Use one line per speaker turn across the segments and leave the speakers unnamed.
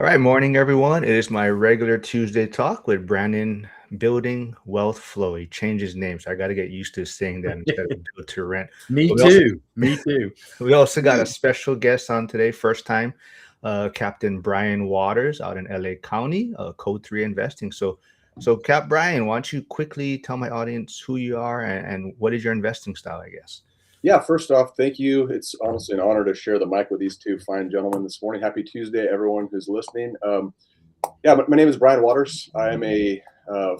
All right, morning everyone. It is my regular Tuesday talk with Brandon Building Wealth Flow. He changed his name, so I got to get used to saying that instead of build to rent.
Me
But we also
too. Me too.
we also got a special guest on today, first time, Captain Brian Waters out in LA County, Code 3 Investing. So Cap Brian, why don't you quickly tell my audience who you are and what is your investing style, I guess?
Yeah, first off, thank you. It's honestly an honor to share the mic with these two fine gentlemen this morning. Happy Tuesday, everyone who's listening. My name is Brian Waters. I am a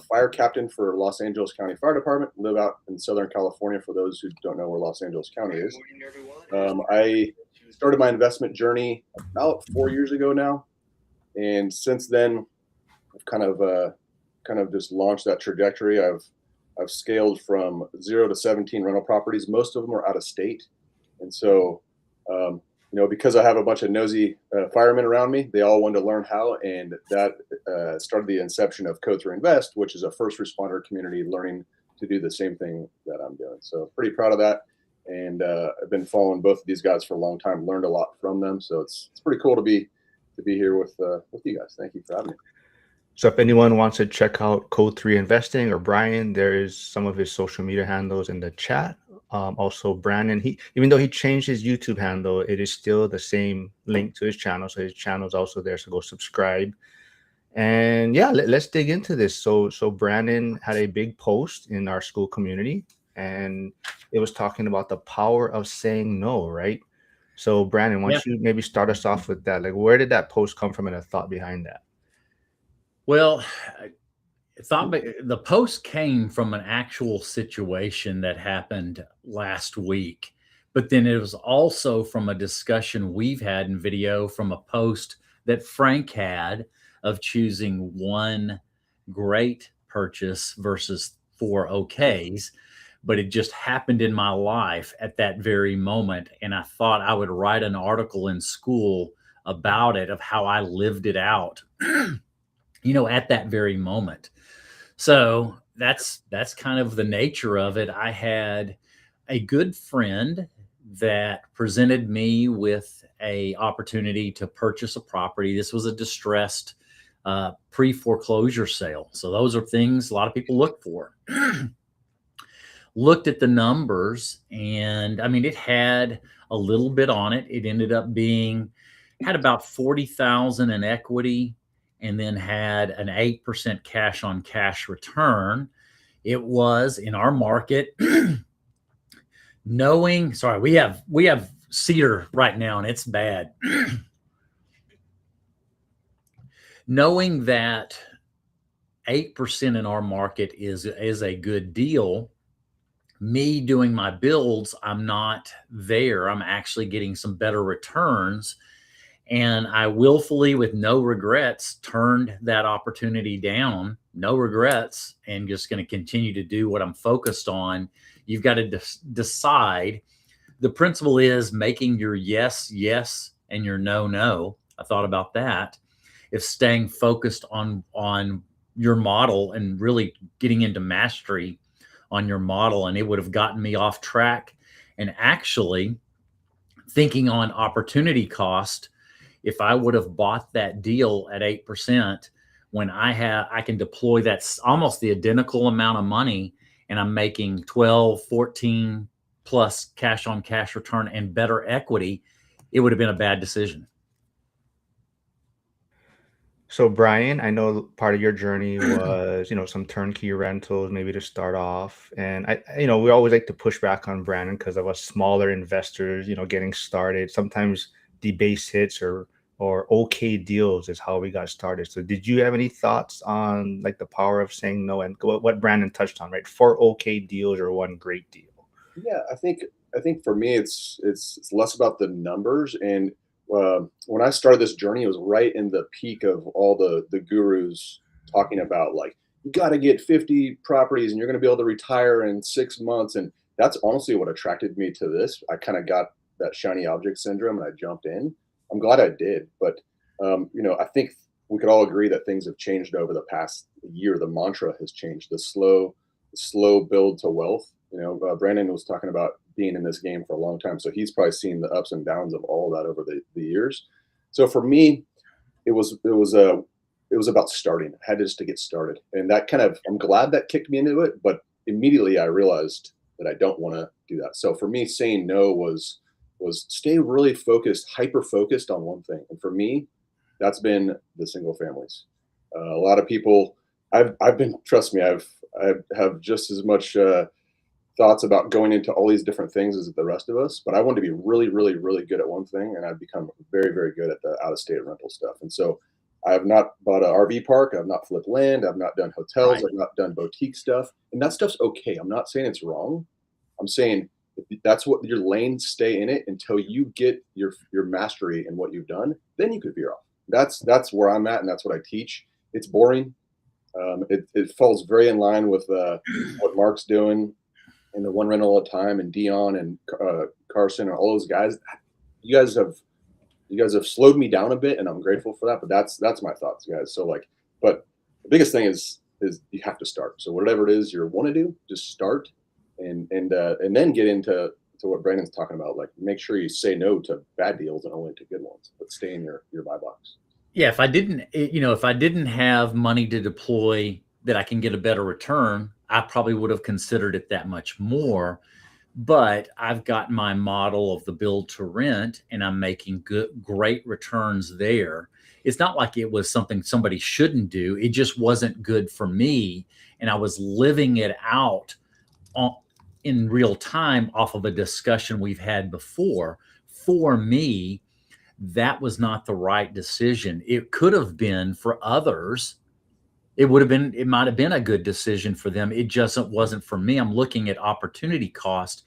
fire captain for Los Angeles County Fire Department. Live out in Southern California. For those who don't know where Los Angeles County is, I started my investment journey about 4 years ago now, and since then, I've kind of just launched that trajectory. I've scaled from 0 to 17 rental properties. Most of them are out of state, and so because I have a bunch of nosy firemen around me, they all wanted to learn how, and that started the inception of Code 3 Invest, which is a first responder community learning to do the same thing that I'm doing. So pretty proud of that, and I've been following both of these guys for a long time. Learned a lot from them, so it's pretty cool to be here with you guys. Thank you for having me.
So if anyone wants to check out Code 3 Investing or Brian, there is some of his social media handles in the chat. Also, Brandon, even though he changed his YouTube handle, it is still the same link to his channel. So his channel is also there. So go subscribe. And yeah, let's dig into this. So Brandon had a big post in our school community, and it was talking about the power of saying no, right? So Brandon, why
Yeah.
don't you maybe start us off with that? Like, where did that post come from and the thought behind that?
Well, I thought the post came from an actual situation that happened last week, but then it was also from a discussion we've had in video from a post that Frank had of choosing one great purchase versus four okays. But it just happened in my life at that very moment. And I thought I would write an article in school about it, of how I lived it out, at that very moment. So that's kind of the nature of it. I had a good friend that presented me with a opportunity to purchase a property. This was a distressed pre-foreclosure sale. So those are things a lot of people look for. Looked at the numbers, and I mean, it had a little bit on it. It ended up had about 40,000 in equity, and then had an 8% cash on cash return. It was in our market. We have cedar right now, and it's bad. Knowing that 8% in our market is a good deal. Me doing my builds, I'm not there. I'm actually getting some better returns. And I willfully, with no regrets, turned that opportunity down. No regrets, and just going to continue to do what I'm focused on. You've got to decide. The principle is making your yes, yes, and your no, no. I thought about that. If staying focused on your model and really getting into mastery on your model, and it would have gotten me off track. And actually thinking on opportunity cost, if I would have bought that deal at 8%, when I can deploy that's almost the identical amount of money, and I'm making 12, 14 plus cash on cash return and better equity, it would have been a bad decision.
So Brian, I know part of your journey was, some turnkey rentals, maybe to start off. And we always like to push back on Brandon because of us smaller investors, getting started. Sometimes the base hits or okay deals is how we got started. So did you have any thoughts on like the power of saying no and what Brandon touched on, right? 4 okay deals or one great deal?
Yeah, I think for me, it's less about the numbers. And when I started this journey, it was right in the peak of all the gurus talking about, like, you got to get 50 properties and you're going to be able to retire in 6 months. And that's honestly what attracted me to this. I kind of got that shiny object syndrome and I jumped in. I'm glad I did, but I think we could all agree that things have changed over the past year. The mantra has changed. The slow build to wealth. Brandon was talking about being in this game for a long time, so he's probably seen the ups and downs of all of that over the years. So for me, it was about starting. I had just to get started, and that kind of, I'm glad that kicked me into it, but immediately I realized that I don't want to do that. So for me, saying no was stay really focused, hyper focused on one thing. And for me, that's been the single families. A lot of people, I've been, trust me, I have just as much thoughts about going into all these different things as the rest of us, but I wanted to be really, really, really good at one thing, and I've become very, very good at the out of state rental stuff. And so I have not bought an RV park, I've not flipped land, I've not done hotels,
Right.
I've not done boutique stuff, and that stuff's okay. I'm not saying it's wrong. I'm saying if that's what your lane, stay in it until you get your mastery in what you've done. Then you could veer off. That's where I'm at, and that's what I teach. It's boring. It falls very in line with what Mark's doing in the one rental at a time, and Dion and Carson and all those guys. You guys have slowed me down a bit, and I'm grateful for that. But that's my thoughts, guys. So like, but the biggest thing is you have to start. So whatever it is you want to do, just start, and then get into what Brandon's talking about. Like, make sure you say no to bad deals and only to good ones, but stay in your buy box.
Yeah, if I didn't, if I didn't have money to deploy that I can get a better return, I probably would have considered it that much more. But I've got my model of the build to rent, and I'm making great returns there. It's not like it was something somebody shouldn't do. It just wasn't good for me, and I was living it out in real time off of a discussion we've had before. For me, that was not the right decision. It could have been for others. It might have been a good decision for them. It just wasn't for me. I'm looking at opportunity cost.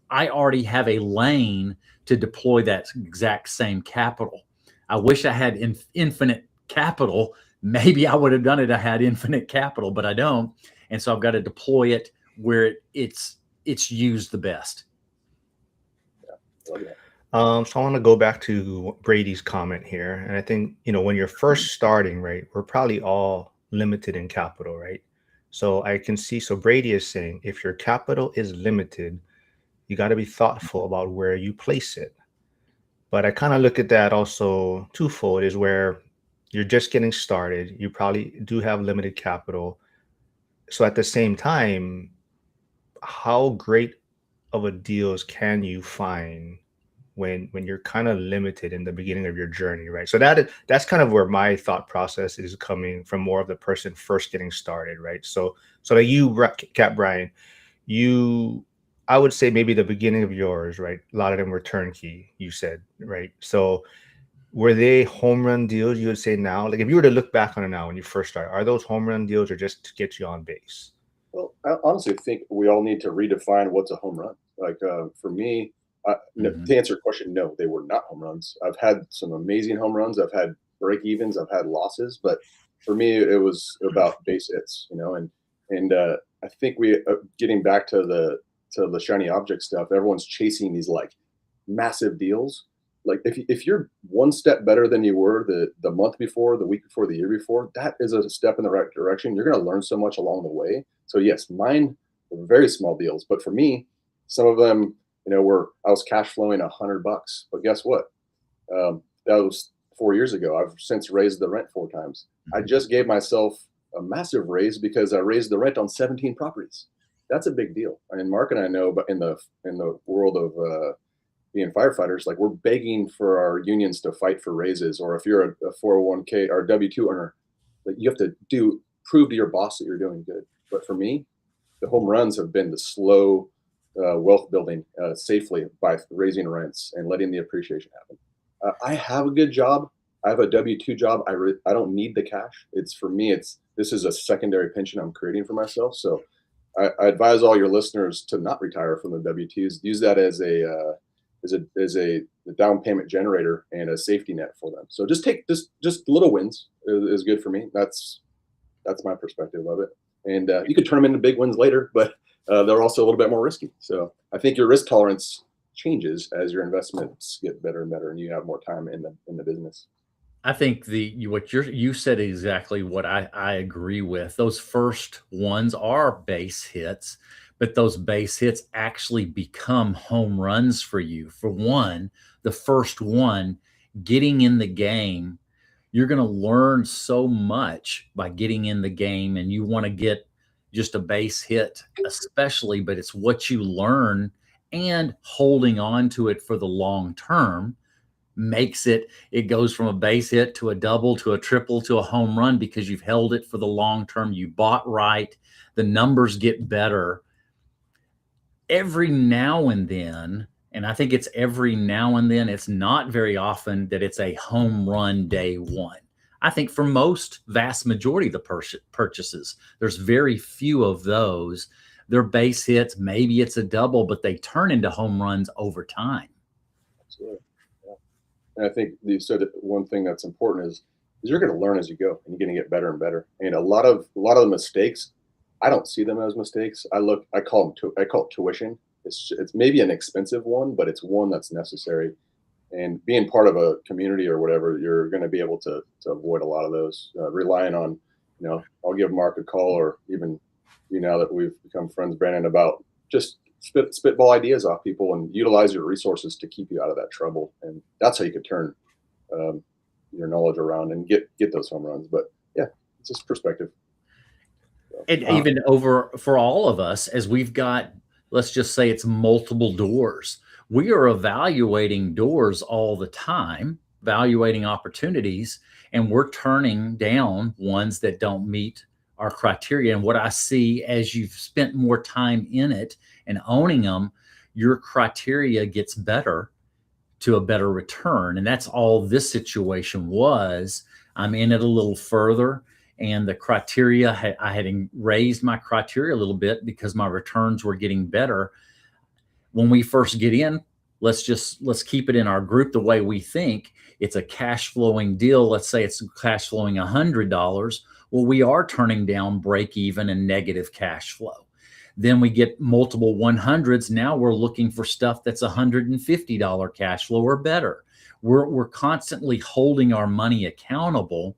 I already have a lane to deploy that exact same capital. I wish I had infinite capital. Maybe I would have done it. I had infinite capital, but I don't. And so I've got to deploy it where it's used the best.
Yeah.
So I want to go back to Brady's comment here. And I think, when you're first starting, right, we're probably all limited in capital, right? So I can see, so Brady is saying if your capital is limited, you got to be thoughtful about where you place it. But I kind of look at that also twofold, is where you're just getting started. You probably do have limited capital. So at the same time, how great of a deals can you find when you're kind of limited in the beginning of your journey, right? So that's kind of where my thought process is coming from, more of the person first getting started, right? So like you, Cap Brian, I would say maybe the beginning of yours, right? A lot of them were turnkey, you said, right? So were they home run deals, you would say now? Like if you were to look back on it now when you first started, are those home run deals or just to get you on base?
Well, I honestly think we all need to redefine what's a home run. Like for me, to answer your question, no, they were not home runs. I've had some amazing home runs. I've had break evens. I've had losses, but for me, it was about base hits, and I think getting back to the shiny object stuff. Everyone's chasing these like massive deals. Like if you're one step better than you were the month before, the week before, the year before, that is a step in the right direction. You're going to learn so much along the way. So yes, mine were very small deals, but for me, some of them, where I was cash flowing $100, but guess what? That was 4 years ago. I've since raised the rent 4 times. I just gave myself a massive raise because I raised the rent on 17 properties. That's a big deal. I mean, Mark and I know, but in the world of being firefighters, like we're begging for our unions to fight for raises, or if you're a 401k or W-2 earner, like you have to prove to your boss that you're doing good. But for me, the home runs have been the slow wealth building safely by raising rents and letting the appreciation happen. I have a good job. I have a W-2 job. I don't need the cash. It's for me. This is a secondary pension I'm creating for myself. So I advise all your listeners to not retire from the W-2s. Use that as a down payment generator and a safety net for them. So just take just little wins is good for me. That's my perspective of it. And you could turn them into big wins later, but they're also a little bit more risky. So I think your risk tolerance changes as your investments get better and better, and you have more time in the business.
I think what you said exactly what I agree with. Those first ones are base hits, but those base hits actually become home runs for you. For one, the first one, getting in the game You're going to learn so much by getting in the game, and you want to get just a base hit, especially, but it's what you learn and holding on to it for the long term makes it goes from a base hit to a double to a triple to a home run because you've held it for the long term. You bought right. The numbers get better every now and then. And I think it's every now and then. It's not very often that it's a home run day one. I think for most vast majority of the purchases, there's very few of those. They're base hits. Maybe it's a double, but they turn into home runs over time.
Absolutely. Yeah. And I think you said that one thing that's important is you're going to learn as you go, and you're going to get better and better. And a lot of the mistakes, I don't see them as mistakes. I call it tuition. It's maybe an expensive one, but it's one that's necessary. And being part of a community or whatever, you're going to be able to avoid a lot of those. Relying on, I'll give Mark a call, or even now that we've become friends, Brandon, about just spitball ideas off people and utilize your resources to keep you out of that trouble. And that's how you could turn your knowledge around and get those home runs. But yeah, it's just perspective. So,
And even over for all of us, as we've got, let's just say it's multiple doors, we are evaluating doors all the time, evaluating opportunities, and we're turning down ones that don't meet our criteria. And what I see as you've spent more time in it and owning them, your criteria gets better to a better return. And that's all this situation was. I'm in it a little further, and the criteria, I had raised my criteria a little bit because my returns were getting better. When we first get in, let's keep it in our group the way we think. It's a cash flowing deal. Let's say it's cash flowing $100. Well, we are turning down break even and negative cash flow. Then we get multiple 100s. Now we're looking for stuff that's $150 cash flow or better. We're constantly holding our money accountable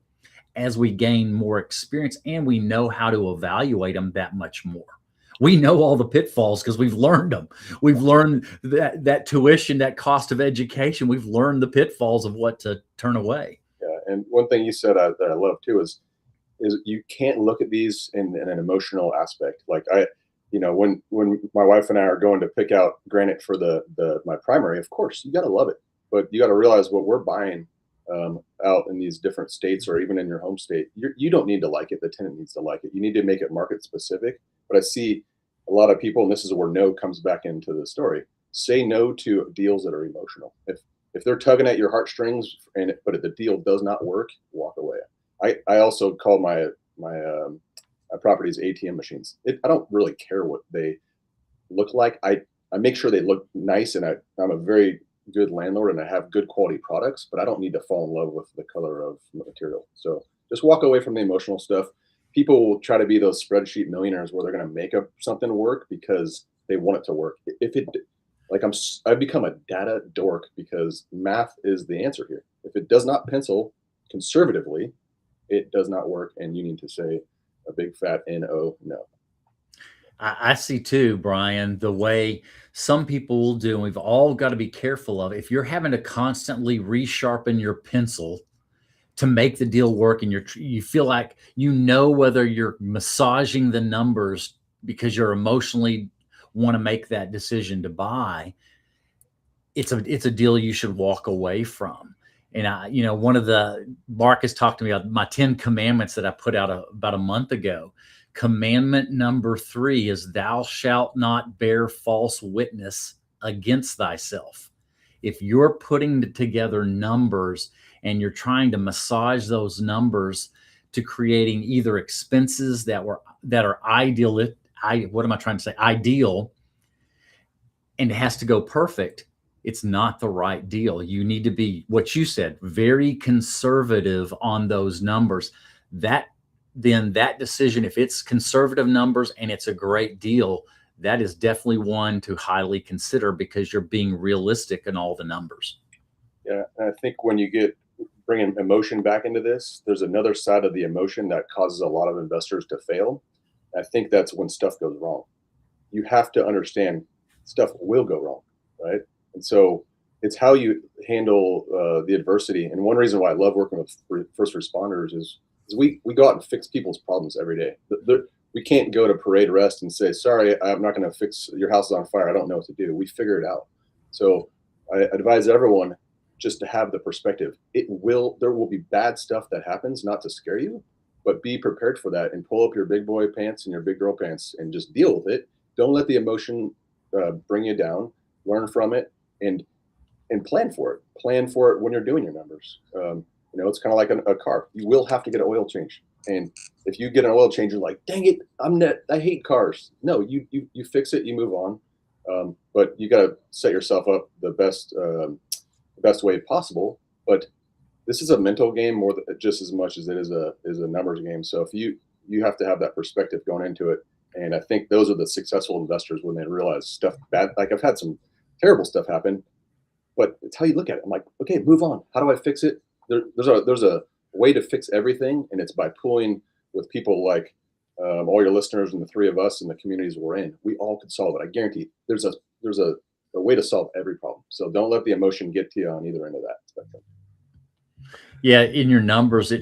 as we gain more experience, and we know how to evaluate them that much more. We know all the pitfalls because we've learned them. We've learned that tuition, that cost of education. We've learned the pitfalls of what to turn away.
Yeah, and one thing you said that I love too is you can't look at these in an emotional aspect. Like when my wife and I are going to pick out granite for my primary, of course you got to love it, but you got to realize what we're buying out in these different states, or even in your home state, you don't need to like it. The tenant needs to like it. You need to make it market specific. But I see a lot of people, and this is where no comes back into the story. Say no to deals that are emotional. If they're tugging at your heartstrings, but the deal does not work, walk away. I also call my properties ATM machines. I don't really care what they look like. I make sure they look nice, and I'm a very good landlord and I have good quality products, but I don't need to fall in love with the color of the material. So just walk away from the emotional stuff. People will try to be those spreadsheet millionaires where they're going to make up something work because they want it to work. I've become a data dork because math is the answer here. If it does not pencil conservatively, it does not work, and you need to say a big fat no.
I see too, Brian, the way some people will do, and we've all got to be careful of. If you're having to constantly resharpen your pencil to make the deal work, and you feel like whether you're massaging the numbers because you're emotionally want to make that decision to buy, it's a deal you should walk away from. And one of Mark has talked to me about my 10 commandments that I put out about a month ago. Commandment number 3 is thou shalt not bear false witness against thyself. If you're putting together numbers and you're trying to massage those numbers to creating either expenses that are ideal, ideal, and it has to go perfect, it's not the right deal. You need to be, what you said, very conservative on those numbers. That decision, if it's conservative numbers and it's a great deal, that is definitely one to highly consider because you're being realistic in all the numbers.
Yeah, and I think when you bringing emotion back into this, there's another side of the emotion that causes a lot of investors to fail. I think that's when stuff goes wrong. You have to understand stuff will go wrong, right? And so it's how you handle the adversity. And one reason why I love working with first responders is we go out and fix people's problems every day. We can't go to parade rest and say, sorry, I'm not going to fix your house is on fire. I don't know what to do. We figure it out. So I advise everyone just to have the perspective. There will be bad stuff that happens, not to scare you, but be prepared for that and pull up your big boy pants and your big girl pants and just deal with it. Don't let the emotion bring you down. Learn from it and plan for it. Plan for it when you're doing your numbers. It's kind of like a car. You will have to get an oil change. And if you get an oil change, you're like, dang it, I hate cars. No, you fix it, you move on. But you got to set yourself up the best way possible. But this is a mental game more than, just as much as it is a numbers game. So if you have to have that perspective going into it. And I think those are the successful investors when they realize stuff bad. Like I've had some terrible stuff happen, but it's how you look at it. I'm like, okay, move on. How do I fix it? There's a way to fix everything, and it's by pulling with people like all your listeners and the three of us and the communities we're in. We all could solve it. I guarantee there's a way to solve every problem. So don't let the emotion get to you on either end of that spectrum.
Yeah, in your numbers,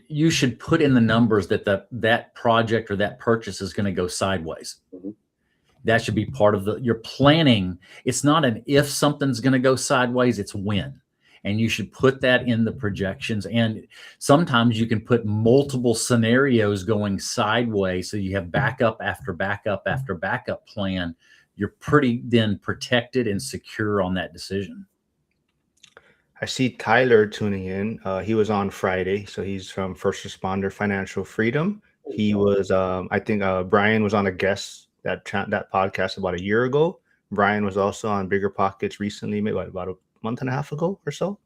you should put in the numbers that that project or that purchase is going to go sideways. Mm-hmm. That should be part of your planning. It's not an if something's going to go sideways, it's when. And you should put that in the projections. And sometimes you can put multiple scenarios going sideways. So you have backup after backup after backup plan. You're pretty then protected and secure on that decision.
I see Tyler tuning in. He was on Friday, so he's from First Responder Financial Freedom. He was, I think, Brian was on a guest that podcast about a year ago. Brian was also on Bigger Pockets recently, maybe about a month and a half ago or so.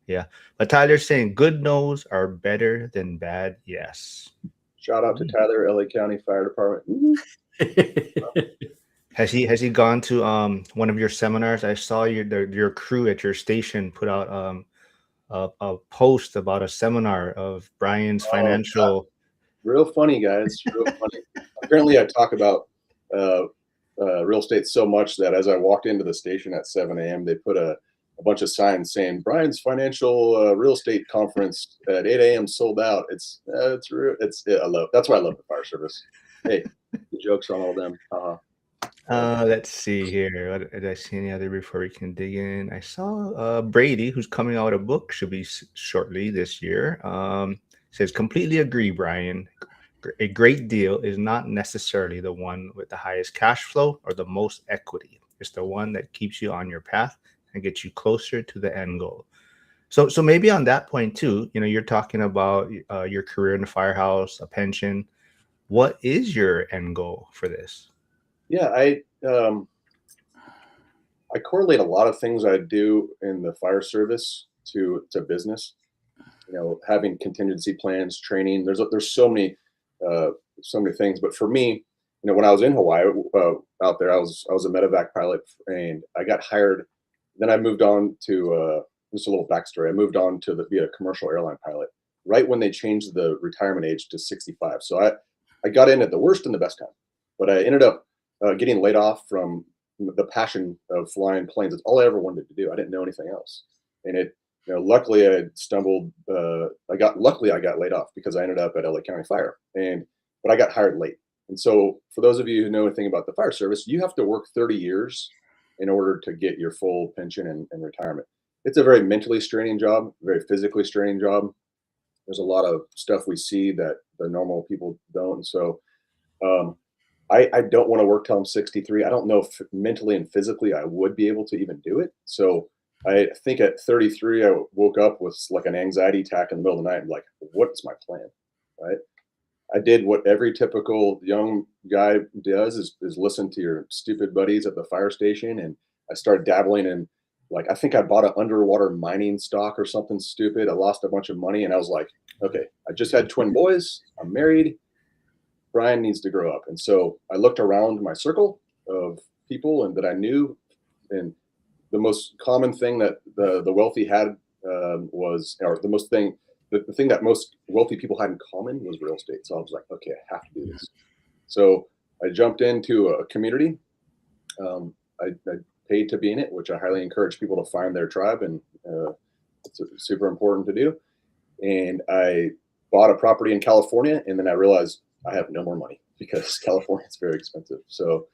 Yeah, but Tyler's saying good no's are better than bad yes.
Shout out to Tyler, LA County Fire Department.
Has he gone to one of your seminars? I saw your crew at your station put out a post about a seminar of Brian's financial.
Real funny, guys. Real funny. Apparently, I talk about real estate so much that as I walked into the station at 7 a.m., they put a bunch of signs saying Brian's financial real estate conference at 8 a.m. sold out. That's why I love the fire service. Hey, the jokes on all them.
Let's see here. Did I see any other before we can dig in? I saw Brady, who's coming out a book, should be shortly this year. Says, completely agree, Brian. A great deal is not necessarily the one with the highest cash flow or the most equity. It's the one that keeps you on your path and gets you closer to the end goal. So maybe on that point too, you're talking about your career in the firehouse, a pension. What is your end goal for this?
Yeah, I correlate a lot of things I do in the fire service to business. Having contingency plans, training. There's so many things. But for me, when I was in Hawaii out there, I was a medevac pilot, and I got hired. Then I moved on to just a little backstory. I moved on to be a commercial airline pilot right when they changed the retirement age to 65. So I got in at the worst and the best time, but I ended up getting laid off from the passion of flying planes. It's all I ever wanted to do. I didn't know anything else. And luckily I stumbled, I got laid off because I ended up at LA County Fire, but I got hired late. And so for those of you who know anything about the fire service, you have to work 30 years in order to get your full pension and retirement. It's a very mentally straining job, very physically straining job. There's a lot of stuff we see that the normal people don't. And so, I don't want to work till I'm 63. I don't know if mentally and physically I would be able to even do it. So I think at 33, I woke up with like an anxiety attack in the middle of the night. I'm like, what's my plan? Right. I did what every typical young guy does is listen to your stupid buddies at the fire station. And I started dabbling in, I think I bought an underwater mining stock or something stupid. I lost a bunch of money, and I was like, okay, I just had twin boys. I'm married. Brian needs to grow up. And so I looked around my circle of people and that I knew, and the most common thing that the wealthy had the thing that most wealthy people had in common was real estate. So I was like, okay, I have to do this. So I jumped into a community. I paid to be in it, which I highly encourage people to find their tribe, and it's super important to do. And I bought a property in California, and then I realized I have no more money because California is very expensive. So,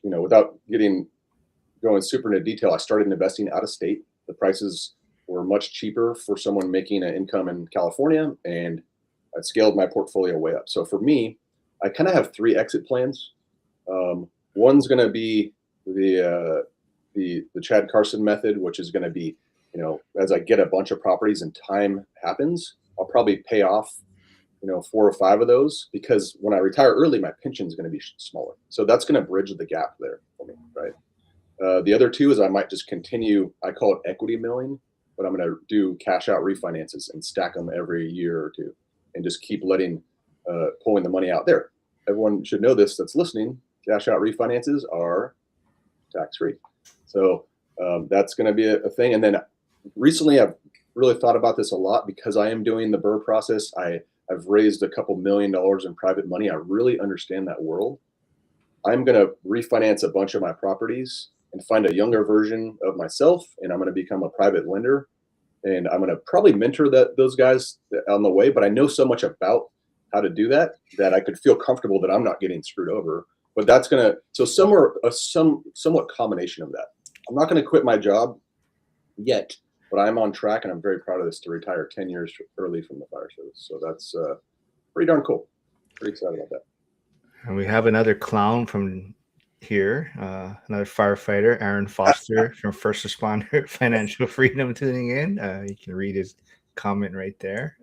without going super into detail, I started investing out of state. The prices were much cheaper for someone making an income in California, and I scaled my portfolio way up. So for me, I kind of have three exit plans. One's going to be the Chad Carson method, which is going to be, as I get a bunch of properties and time happens, I'll probably pay off, 4 or 5 of those, because when I retire early, my pension is going to be smaller. So that's going to bridge the gap there for me, right? The other two is I might just continue, I call it equity milling, but I'm going to do cash out refinances and stack them every year or two and just keep pulling the money out there. Everyone should know this that's listening. Cash out refinances are tax free. So that's going to be a thing. And then recently I've really thought about this a lot because I am doing the BRRRR process. I've raised a couple $1 million in private money. I really understand that world. I'm going to refinance a bunch of my properties and find a younger version of myself, and I'm going to become a private lender. And I'm going to probably mentor those guys on the way, but I know so much about how to do that I could feel comfortable that I'm not getting screwed over. But that's going to, so somewhere, somewhat combination of that. I'm not going to quit my job yet, but I'm on track, and I'm very proud of this, to retire 10 years early from the fire service. So that's pretty darn cool. Pretty excited about that.
And we have another clown from here, another firefighter, Aaron Foster from First Responder Financial Freedom, tuning in. You can read his comment right there.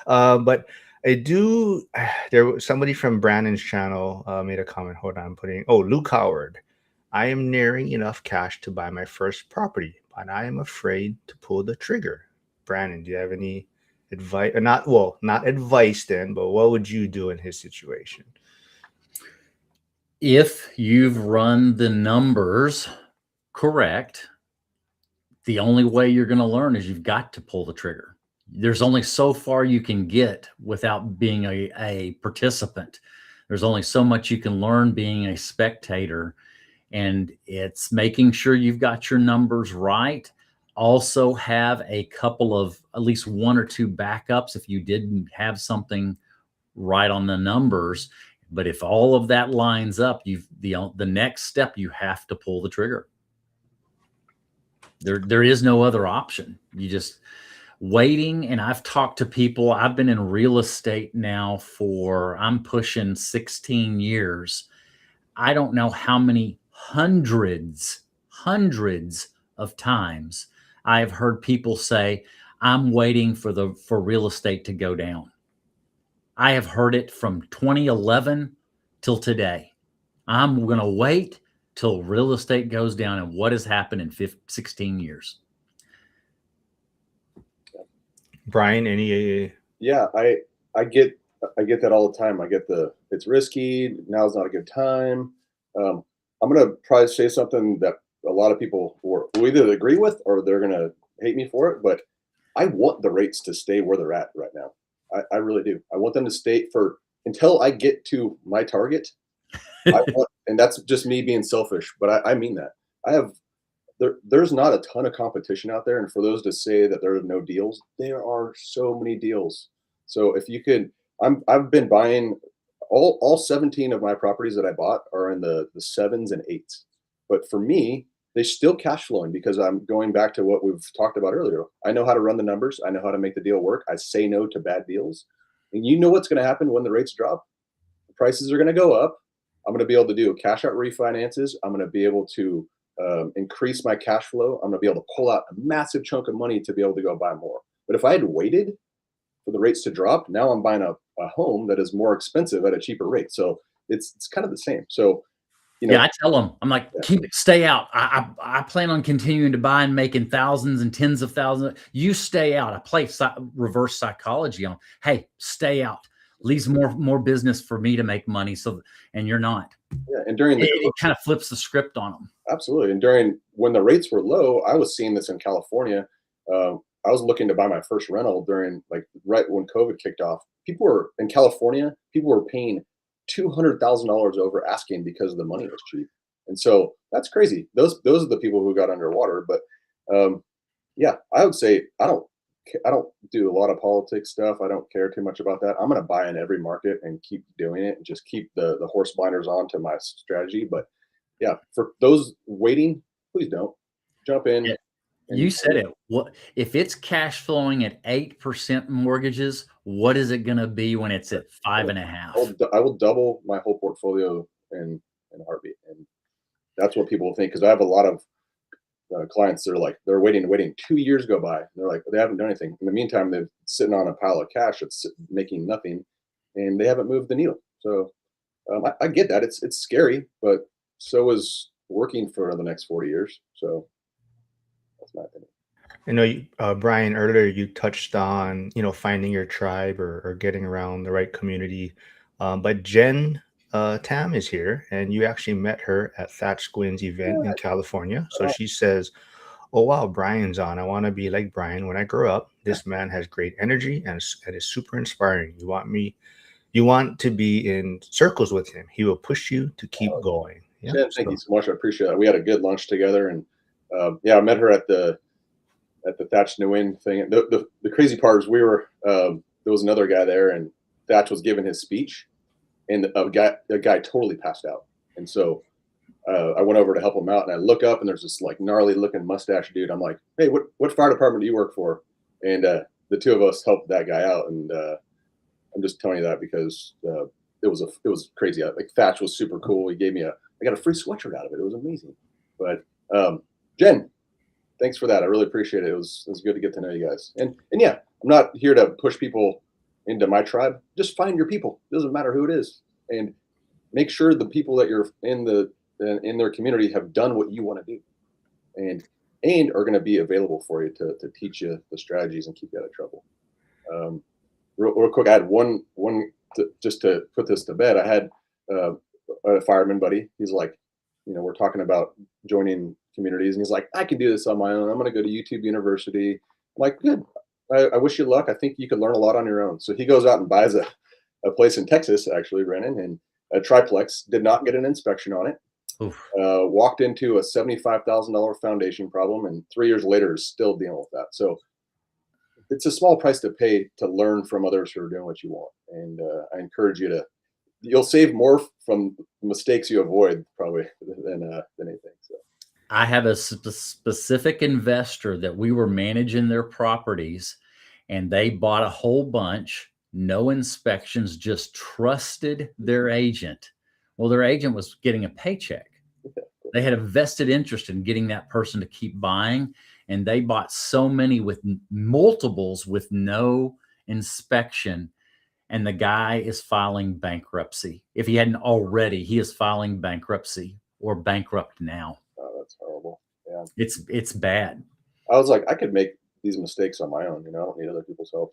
But there was somebody from Brandon's channel made a comment. Hold on, Luke Howard. I am nearing enough cash to buy my first property, but I am afraid to pull the trigger. Brandon, do you have any advice? Not advice then, but what would you do in his situation?
If you've run the numbers correct, the only way you're going to learn is you've got to pull the trigger. There's only so far you can get without being a participant. There's only so much you can learn being a spectator, and it's making sure you've got your numbers right. Also have a couple of, at least 1 or 2 backups if you didn't have something right on the numbers. But if all of that lines up, the next step, you have to pull the trigger. There is no other option. You just waiting. And I've talked to people. I've been in real estate now I'm pushing 16 years. I don't know how many hundreds of times I've heard people say, I'm waiting for real estate to go down. I have heard it from 2011 till today. I'm going to wait till real estate goes down. And what has happened in 16 years?
Brian, any?
Yeah, I get that all the time. I get it's risky. Now's not a good time. I'm going to probably say something that a lot of people will either agree with or they're going to hate me for it. But I want the rates to stay where they're at right now. I really do. I want them to stay until I get to my target. And that's just me being selfish, but I mean that. There's not a ton of competition out there, and for those to say that there are no deals, there are so many deals. So if you could, I've been buying all 17 of my properties that I bought are in the 7s and 8s, but for me, they still cash flowing because I'm going back to what we've talked about earlier. I know how to run the numbers. I know how to make the deal work. I say no to bad deals, and you know what's going to happen when the rates drop. The prices are going to go up. I'm going to be able to do cash out refinances. I'm going to be able to increase my cash flow. I'm going to be able to pull out a massive chunk of money to be able to go buy more. But if I had waited for the rates to drop, now I'm buying a home that is more expensive at a cheaper rate. So it's kind of the same. So,
yeah, I tell them, I'm like, stay out. I plan on continuing to buy and making thousands and tens of thousands. You stay out. I play reverse psychology on, hey, stay out. Leaves more business for me to make money. And you're not. Yeah, and it kind of flips the script on them.
Absolutely. And when the rates were low, I was seeing this in California. I was looking to buy my first rental during right when COVID kicked off. People were in California. People were paying $200,000 over asking because the money was cheap. And so that's crazy. Those are the people who got underwater. But yeah, I would say I don't do a lot of politics stuff. I don't care too much about that. I'm going to buy in every market and keep doing it and just keep the horse blinders on to my strategy. But yeah, for those waiting, please don't jump in.
Yeah, you
And
said it. What if it's cash flowing at 8% mortgages? What is it going to be when it's at five and a half?
I will double my whole portfolio in a heartbeat. And that's what people think because I have a lot of clients that are like they're waiting 2 years go by and they're like they haven't done anything in the meantime they're sitting on a pile of cash that's making nothing and they haven't moved the needle. So I get that it's scary, but so is working for the next 40 years. So that's my opinion.
I know, Brian, earlier you touched on, finding your tribe or getting around the right community. But Jen Tam is here, and you actually met her at Thatch Gwynn's event in California. So she says, "Oh wow, Brian's on. I want to be like Brian when I grow up. This man has great energy and is super inspiring. You want to be in circles with him. He will push you to keep going." Yeah.
Jen, thank you
So
so much. I appreciate it. We had a good lunch together, and yeah, I met her at the Thatch New Win thing. The crazy part is we were there was another guy there, and Thatch was giving his speech, and a guy totally passed out, and so I went over to help him out, and I look up, and there's this like gnarly looking mustache dude. I'm like, hey, what fire department do you work for? And the two of us helped that guy out, and I'm just telling you that because it was crazy. Like Thatch was super cool. He gave me I got a free sweatshirt out of it. It was amazing. But Jen, thanks for that. I really appreciate it. It was good to get to know you guys. And yeah, I'm not here to push people into my tribe. Just find your people. It doesn't matter who it is, and make sure the people that you're in their community have done what you want to do, and are going to be available for you to teach you the strategies and keep you out of trouble. Real quick, I had one just to put this to bed. I had a fireman buddy. He's like, we're talking about joining communities, and he's like, I can do this on my own. I'm going to go to YouTube University. I'm like, good. I wish you luck. I think you could learn a lot on your own. So he goes out and buys a place in Texas, actually, Brennan, and a triplex. Did not get an inspection on it. Walked into a $75,000 foundation problem, and 3 years later is still dealing with that. So it's a small price to pay to learn from others who are doing what you want. And I encourage you'll save more from mistakes you avoid probably than anything. So
I have a specific investor that we were managing their properties, and they bought a whole bunch, no inspections, just trusted their agent. Well, their agent was getting a paycheck. They had a vested interest in getting that person to keep buying, and they bought so many with multiples with no inspection. And the guy is filing bankruptcy. If he hadn't already, he is filing bankruptcy or bankrupt now.
oh, that's horrible. Yeah,
It's bad.
I was like, I could make these mistakes on my own. I don't need other people's help.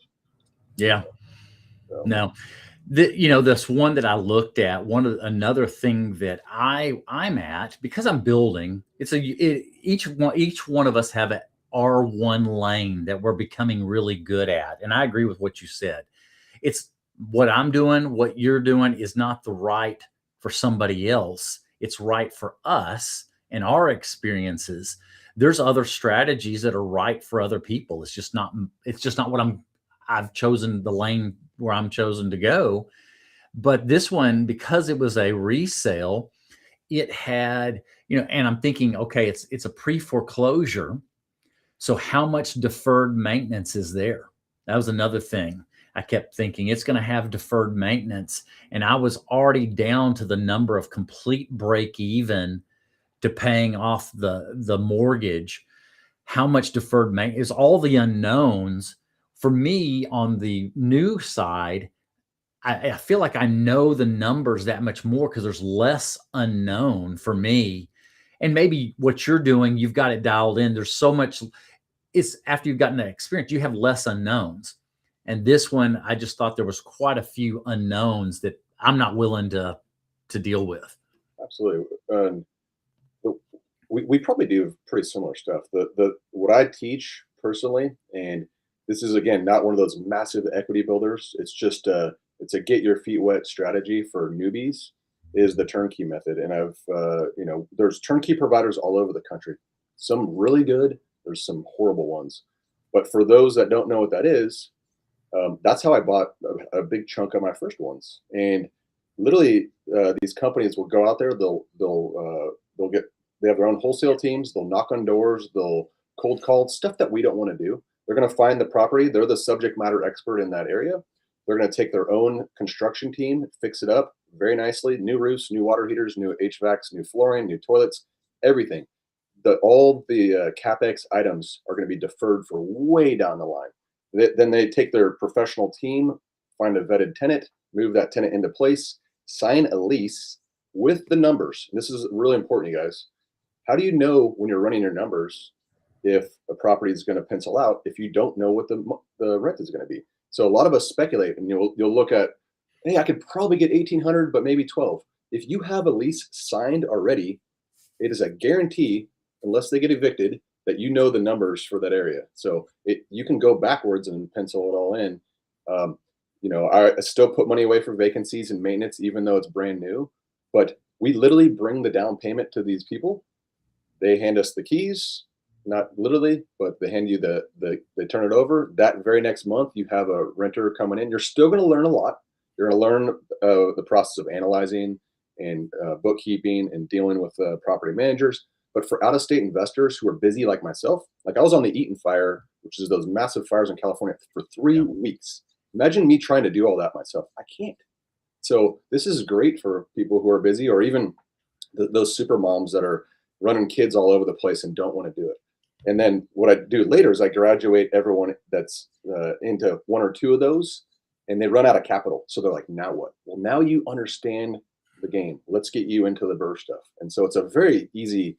Yeah.
So,
No. This one that I looked at, another thing that I'm at, because I'm building, each one of us have our one lane that we're becoming really good at. And I agree with what you said. It's what I'm doing, what you're doing is not the right for somebody else. It's right for us and our experiences. There's other strategies that are right for other people. It's just not what I've chosen the lane where I'm chosen to go. But this one, because it was a resale, it had, and I'm thinking, okay, it's a pre-foreclosure. So how much deferred maintenance is there? That was another thing. I kept thinking it's going to have deferred maintenance. And I was already down to the number of complete break even to paying off the mortgage. How much deferred maintenance is all the unknowns for me on the new side. I feel like I know the numbers that much more because there's less unknown for me. And maybe what you're doing, you've got it dialed in. There's so much. It's after you've gotten that experience, you have less unknowns. And this one, I just thought there was quite a few unknowns that I'm not willing to deal with.
absolutely. We probably do pretty similar stuff. What I teach personally, and this is again not one of those massive equity builders. It's just it's a get your feet wet strategy for newbies. is the turnkey method. And there's turnkey providers all over the country. Some really good, there's some horrible ones. But for those that don't know what that is, that's how I bought a big chunk of my first ones. And literally, these companies will go out there. They have their own wholesale teams. They'll knock on doors. They'll cold call, stuff that we don't want to do. They're going to find the property. They're the subject matter expert in that area. They're going to take their own construction team, fix it up very nicely. New roofs, new water heaters, new HVACs, new flooring, new toilets, everything. All the CapEx items are going to be deferred for way down the line. Then they take their professional team, find a vetted tenant, move that tenant into place, sign a lease with the numbers. And this is really important, you guys. How do you know when you're running your numbers if a property is going to pencil out if you don't know what the rent is going to be? So a lot of us speculate, and you'll look at, hey, I could probably get 1,800, but maybe 12. If you have a lease signed already, it is a guarantee, unless they get evicted, that you know the numbers for that area. So you can go backwards and pencil it all in. I still put money away for vacancies and maintenance, even though it's brand new. But we literally bring the down payment to these people. They hand us the keys, not literally, but they hand you they turn it over. That very next month, you have a renter coming in. You're still going to learn a lot. You're going to learn the process of analyzing and bookkeeping and dealing with property managers. But for out-of-state investors who are busy like myself, like I was on the Eaton fire, which is those massive fires in California, for 3 weeks. Imagine me trying to do all that myself. I can't. So this is great for people who are busy, or even those super moms that are running kids all over the place and don't want to do it. And then what I do later is I graduate everyone that's into one or two of those, and they run out of capital. So they're like, now what? Well, now you understand the game. Let's get you into the burr stuff. And so it's a very easy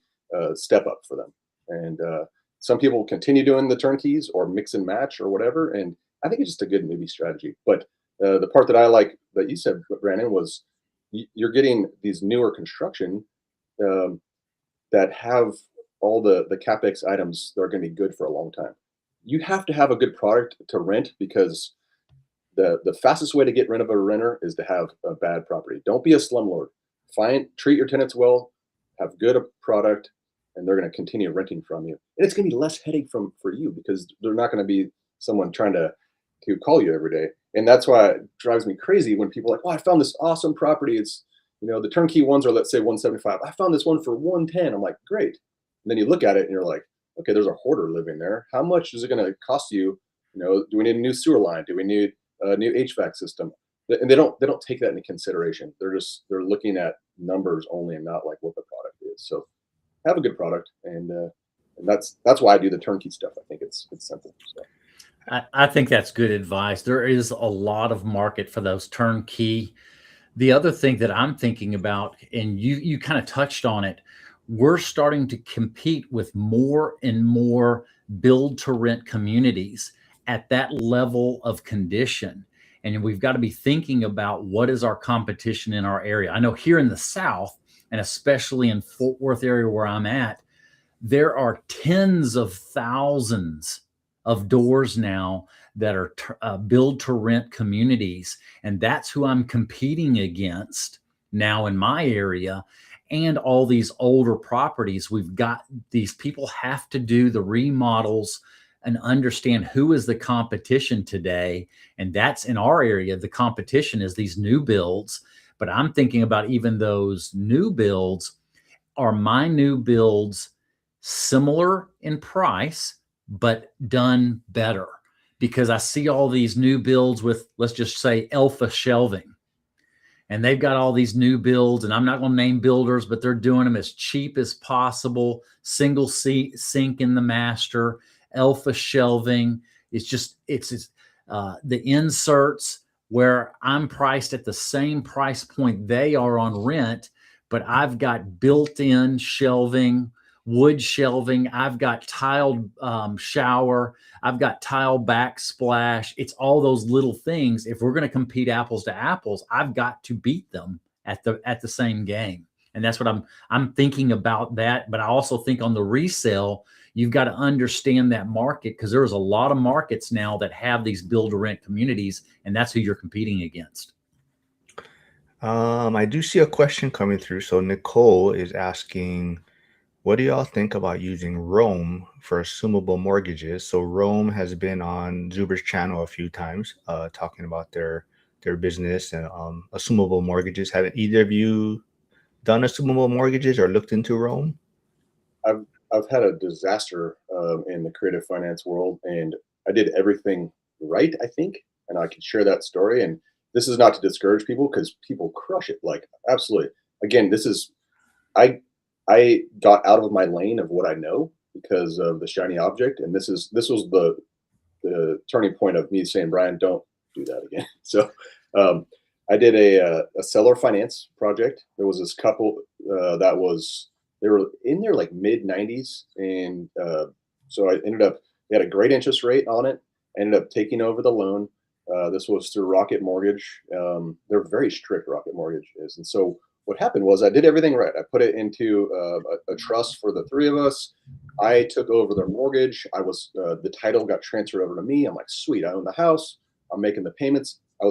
step up for them. And some people continue doing the turnkeys or mix and match or whatever. And I think it's just a good newbie strategy. But the part that I like that you said, Brandon, was you're getting these newer construction that have all the CapEx items that are going to be good for a long time. You have to have a good product to rent, because the fastest way to get rid of a renter is to have a bad property. Don't be a slumlord. Treat your tenants well, have good product, and they're going to continue renting from you. And it's going to be less headache for you, because they're not going to be someone trying to call you every day. And that's why it drives me crazy when people are like, oh, I found this awesome property. It's, the turnkey ones are, let's say, 175. I found this one for 110. I'm like, great. And then you look at it and you're like, okay, there's a hoarder living there. How much is it going to cost you? Do we need a new sewer line? Do we need a new HVAC system? And they don't take that into consideration. They're looking at numbers only and not like what the product is. So have a good product, and that's why I do the turnkey stuff. I think it's simple. So.
I think that's good advice. There is a lot of market for those turnkey. The other thing that I'm thinking about, and you kind of touched on it, we're starting to compete with more and more build to rent communities at that level of condition. And we've got to be thinking about what is our competition in our area. I know here in the South, and especially in Fort Worth area where I'm at, there are tens of thousands of doors now that are build to rent communities. And that's who I'm competing against now in my area. And all these older properties, we've got these people have to do the remodels and understand who is the competition today. And that's in our area. The competition is these new builds. But I'm thinking about even those new builds. Are my new builds similar in price, but done better? Because I see all these new builds with, let's just say, alpha shelving. And they've got all these new builds, and I'm not going to name builders, but they're doing them as cheap as possible. Single seat sink in the master, alpha shelving. It's the inserts where I'm priced at the same price point they are on rent, but I've got built-in shelving, wood shelving. I've got tiled shower. I've got tile backsplash. It's all those little things. If we're going to compete apples to apples, I've got to beat them at the same game. And that's what I'm thinking about that. But I also think on the resale, you've got to understand that market, because there's a lot of markets now that have these build to rent communities, and that's who you're competing against.
I do see a question coming through. So Nicole is asking, what do y'all think about using Rome for assumable mortgages? So Rome has been on Zuber's channel a few times, talking about their business and assumable mortgages. Have either of you done assumable mortgages or looked into Rome?
I've had a disaster in the creative finance world, and I did everything right, I think, and I can share that story. And this is not to discourage people because people crush it, like absolutely. Again, this is I I got out of my lane of what I know because of the shiny object, and this was the turning point of me saying, Brian, don't do that again. So um, I did a seller finance project. There was this couple that was they were in their like mid 90s, and so I ended up they had a great interest rate on it. I ended up taking over the loan. This was through Rocket Mortgage. They're very strict, Rocket Mortgage is, and so what happened was I did everything right. I put it into a trust for the three of us. I took over their mortgage. I was the title got transferred over to me. I'm like, sweet, I own the house. I'm making the payments. I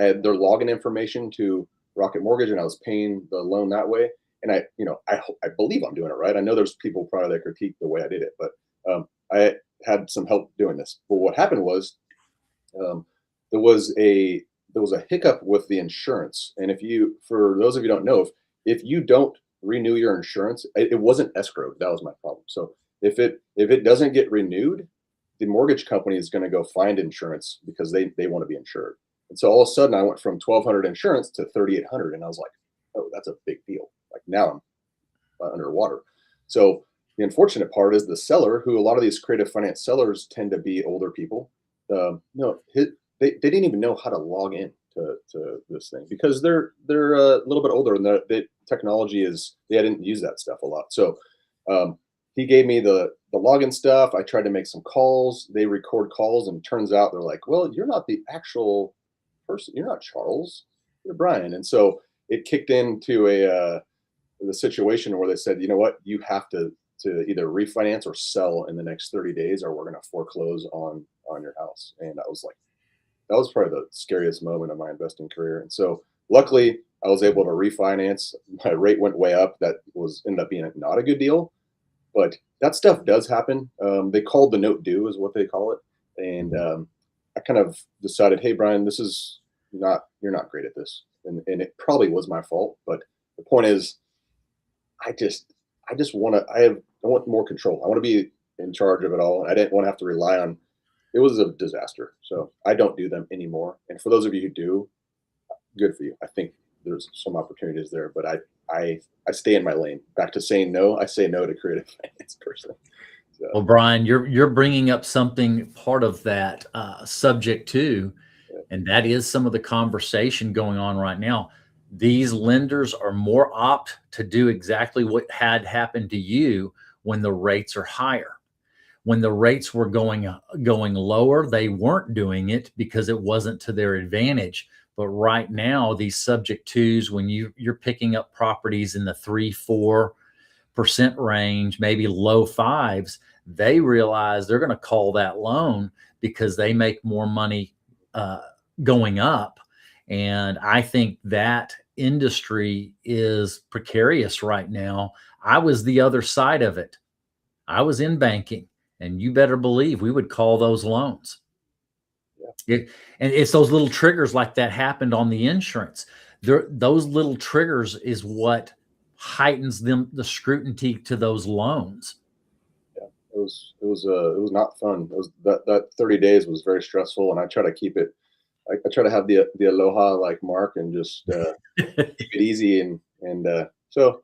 had their login information to Rocket Mortgage, and I was paying the loan that way. And I believe I'm doing it right. I know there's people probably that critique the way I did it, but I had some help doing this. But what happened was um, there was a there was a hiccup with the insurance. And for those of you who don't know, if you don't renew your insurance, it wasn't escrowed. That was my problem. So if it doesn't get renewed, the mortgage company is going to go find insurance because they want to be insured. And so all of a sudden, I went from 1,200 insurance to 3,800, and I was like, oh, that's a big deal. Like now I'm underwater. So the unfortunate part is the seller, who a lot of these creative finance sellers tend to be older people. No, they didn't even know how to log in to this thing because they're a little bit older, and the technology is they didn't use that stuff a lot. So um, he gave me the login stuff. I tried to make some calls. They record calls, and turns out they're like, well, you're not the actual person. You're not Charles. You're Brian. And so it kicked into the situation where they said, you know what, you have to either refinance or sell in the next 30 days, or we're going to foreclose on your house. And I was like, that was probably the scariest moment of my investing career. And so luckily I was able to refinance. My rate went way up. That was ended up being not a good deal, but that stuff does happen. They called the note due is what they call it. And I kind of decided, hey, Brian, you're not great at this. And it probably was my fault. But the point is, I just I want more control. I want to be in charge of it all. I didn't want to have to rely on it was a disaster. So I don't do them anymore. And for those of you who do, good for you. I think there's some opportunities there, but I stay in my lane. Back to saying no, I say no to creative finance personally. So,
Well, Brian, you're bringing up something part of that subject too,
yeah.
and that is some of the conversation going on right now. These lenders are more apt to do exactly what had happened to you when the rates are higher. When the rates were going lower, they weren't doing it because it wasn't to their advantage. But right now, these subject twos, when you're picking up properties in the 3-4% range, maybe low fives, they realize they're going to call that loan because they make more money going up. And I think that industry is precarious right now. I was the other side of it. I was in banking, and you better believe we would call those loans. And it's those little triggers like that happened on the insurance. Those little triggers is what heightens the scrutiny to those loans.
Yeah, it was not fun. It was that 30 days was very stressful, and I try to keep it. I try to have the aloha like Mark and just keep it easy and so it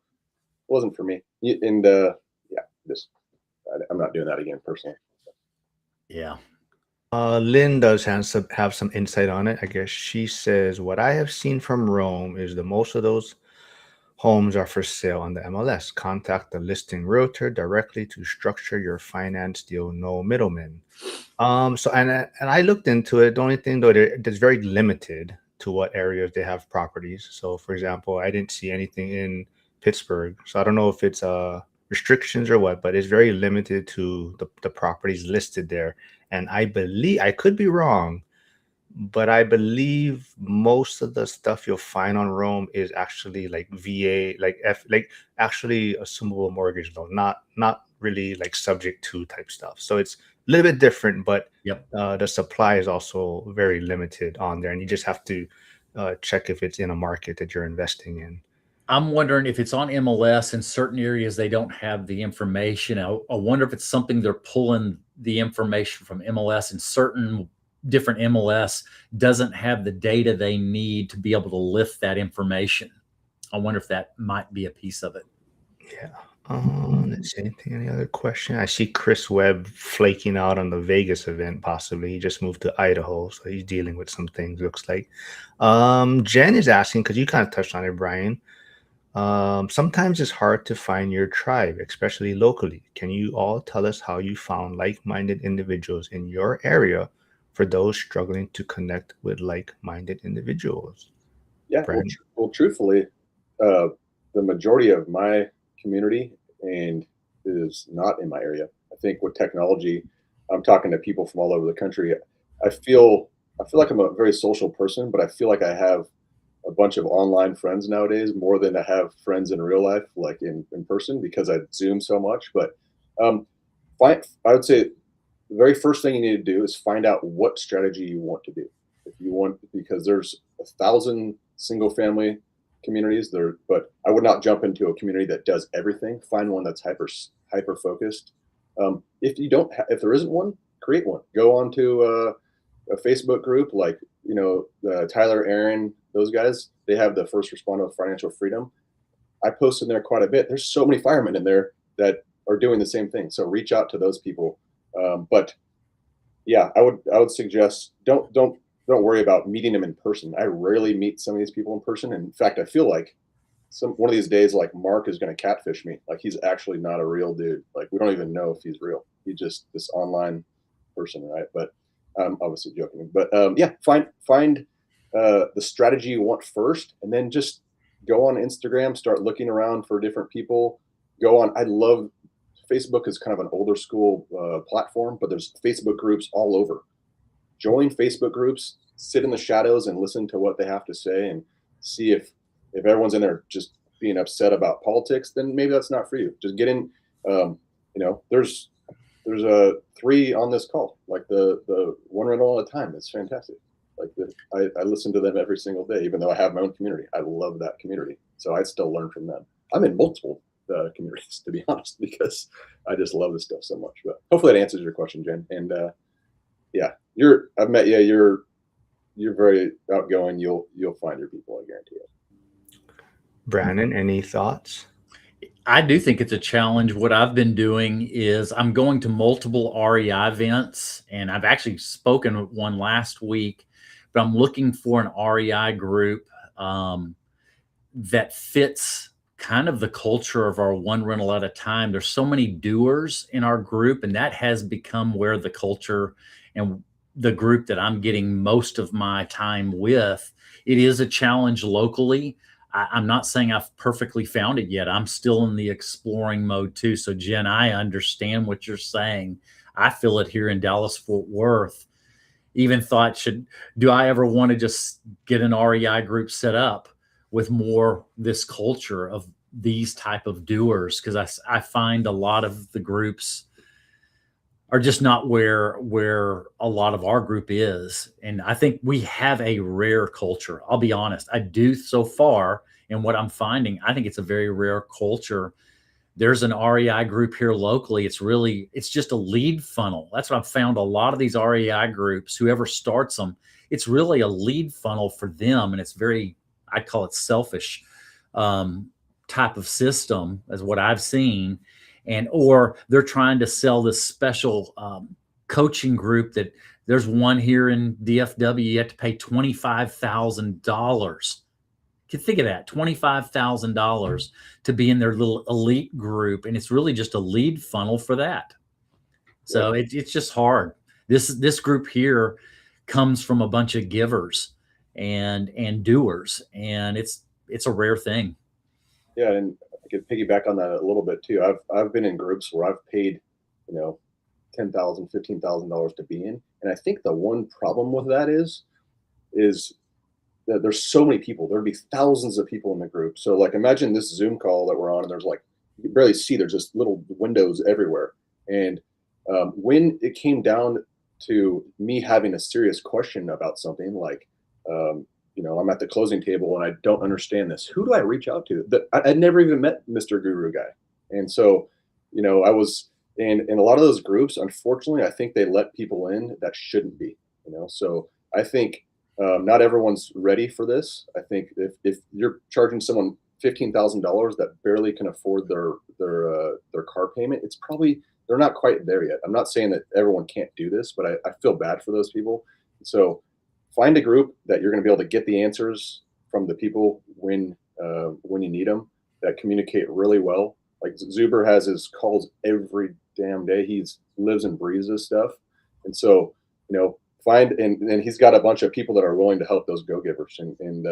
wasn't for me. And yeah, just I'm not doing that again personally.
Yeah.
Lynn does have some insight on it. I guess she says, what I have seen from Rome is that most of those homes are for sale on the MLS. Contact the listing realtor directly to structure your finance deal, no middleman. So and I looked into it. The only thing though, it's very limited to what areas they have properties. So for example, I didn't see anything in Pittsburgh. So I don't know if it's restrictions or what, but it's very limited to the properties listed there. And I believe I could be wrong, but I believe most of the stuff you'll find on Rome is actually like VA, like actually assumable mortgage loan, not really like subject to type stuff. So it's a little bit different, but
Yep.
the supply is also very limited on there, and you just have to check if it's in a market that you're investing in.
I'm wondering if it's on MLS in certain areas they don't have the information. I wonder if it's something they're pulling the information from MLS, and certain different MLS doesn't have the data they need to be able to lift that information. I wonder if that might be a piece of it.
Yeah. Let's see anything. Any other question? I see Chris Webb flaking out on the Vegas event. Possibly he just moved to Idaho, so he's dealing with some things. Looks like. Jen is asking because you kind of touched on it, Brian. Sometimes it's hard to find your tribe, especially locally. Can you all tell us how you found like-minded individuals in your area for those struggling to connect with like-minded individuals?
Yeah, well,
Brian?
truthfully, uh, the majority of my community and is not in my area. I think with technology, I'm talking to people from all over the country. I feel I feel like I'm a very social person, but I feel like I have a bunch of online friends nowadays more than I have friends in real life, like in person, because I Zoom so much. But um, I would say the very first thing you need to do is find out what strategy you want to do. If you want, because there's 1,000 single family communities there, but I would not jump into a community that does everything. Find one that's hyper focused. If you don't, if there isn't one, create one. Go on to a Facebook group like Tyler, Aaron, those guys. They have the first responder of financial freedom. I post in there quite a bit. There's so many firemen in there that are doing the same thing. So reach out to those people. But yeah, I would suggest don't worry about meeting them in person. I rarely meet some of these people in person. And in fact, I feel like one of these days, like Mark is going to catfish me. Like he's actually not a real dude. Like we don't even know if he's real. He's just this online person, right? But I'm obviously joking. But yeah, find the strategy you want first, and then just go on Instagram, start looking around for different people. Go on. I love Facebook is kind of an older school platform, but there's Facebook groups all over. Join Facebook groups, sit in the shadows and listen to what they have to say, and see if everyone's in there just being upset about politics, then maybe that's not for you. Just get in. There's a three on this call, like the one rental at a time. It's fantastic. Like I listen to them every single day, even though I have my own community. I love that community, so I still learn from them. I'm in multiple communities, to be honest, because I just love this stuff so much. But hopefully that answers your question, Jen. And yeah, I've met you. You're very outgoing. You'll find your people. I guarantee it.
Brandon, any thoughts?
I do think it's a challenge. What I've been doing is I'm going to multiple REI events, and I've actually spoken at one last week, but I'm looking for an REI group that fits kind of the culture of our one rental at a time. There's so many doers in our group, and that has become where the culture and the group that I'm getting most of my time with. It is a challenge locally. I'm not saying I've perfectly found it yet. I'm still in the exploring mode too. So Jen, I understand what you're saying. I feel it here in Dallas Fort Worth. Even thought, do I ever want to just get an REI group set up with more this culture of these type of doers? Because I find a lot of the groups are just not where a lot of our group is. And I think we have a rare culture. I'll be honest. I do so far. And what I'm finding, I think it's a very rare culture. There's an REI group here locally. It's just a lead funnel. That's what I've found. A lot of these REI groups, whoever starts them, it's really a lead funnel for them. And it's very, I call it selfish type of system as what I've seen. Or they're trying to sell this special coaching group that there's one here in DFW. You have to pay $25,000. You can think of that, $25,000 to be in their little elite group. And it's really just a lead funnel for that. So it's just hard. This group here comes from a bunch of givers and doers, and it's a rare thing.
Yeah, and I could piggyback on that a little bit too. I've been in groups where I've paid, $10,000, $15,000 to be in, and I think the one problem with that is is that there's so many people. There'd be thousands of people in the group. So like imagine this Zoom call that we're on, and there's like you can barely see. There's just little windows everywhere. And when it came down to me having a serious question about something, like I'm at the closing table and I don't understand this. Who do I reach out to? I'd never even met Mr. Guru guy, and so I was in a lot of those groups. Unfortunately, I think they let people in that shouldn't be. So I think not everyone's ready for this. I think if you're charging someone $15,000 that barely can afford their car payment, it's probably they're not quite there yet. I'm not saying that everyone can't do this, but I feel bad for those people. So find a group that you're going to be able to get the answers from the people when you need them, that communicate really well. Like Zuber has his calls every damn day. He lives and breathes this stuff. And so, find, and he's got a bunch of people that are willing to help those go-givers. And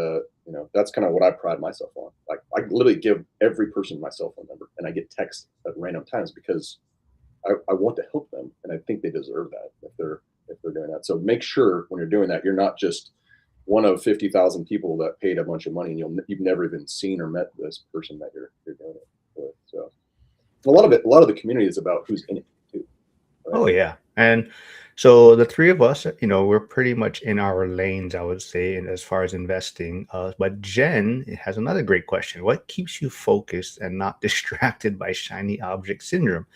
that's kind of what I pride myself on. Like I literally give every person my cell phone number, and I get texts at random times because I want to help them. And I think they deserve that if they're doing that. So make sure when you're doing that, you're not just one of 50,000 people that paid a bunch of money and you've never even seen or met this person that you're doing it with. So a lot of the community is about who's in it too.
Right? Oh yeah. And so the three of us, we're pretty much in our lanes, I would say, as far as investing. But Jen has another great question. What keeps you focused and not distracted by shiny object syndrome?